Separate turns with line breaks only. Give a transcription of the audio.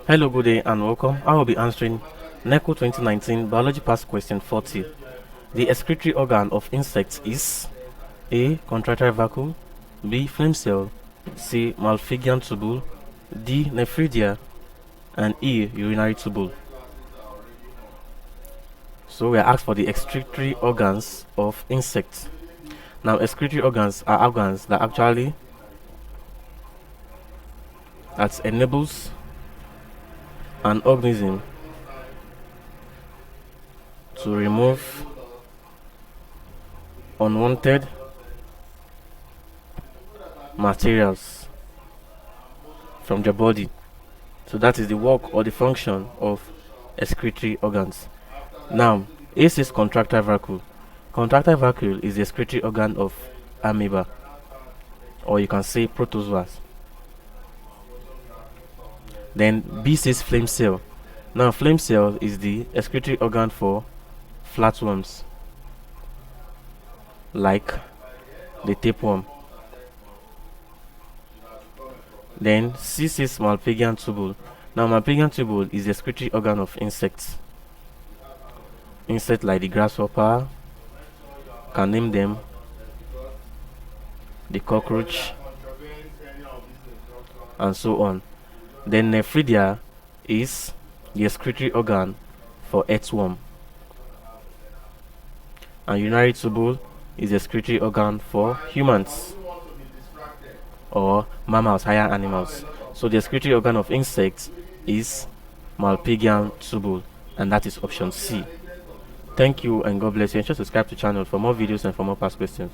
Hello, good day and welcome. I will be answering NECO 2019 Biology Past Question 40. The excretory organ of insects is A. Contractile vacuole, B. Flame cell, C. Malpighian tubule, D. Nephridia, and E. Urinary tubule. So we are asked for the excretory organs of insects. Now, excretory organs are organs that enables an organism to remove unwanted materials from the body. So that is the work or the function of excretory organs. Now, A says contractile vacuole. Contractile vacuole is the excretory organ of amoeba, or you can say protozoas. Then B says flame cell. Now, flame cell is the excretory organ for flatworms, like the tapeworm. Then C says Malpighian tubule. Now, Malpighian tubule is the excretory organ of insects. Insects like the grasshopper, can name them, the cockroach, and so on. Then Nephridia is the excretory organ for earthworm, and urinary tubule is the excretory organ for humans or mammals, higher animals. So the excretory organ of insects is Malpighian tubule, and that is option C. Thank you and God bless you. Ensure to subscribe to the channel for more videos and for more past questions.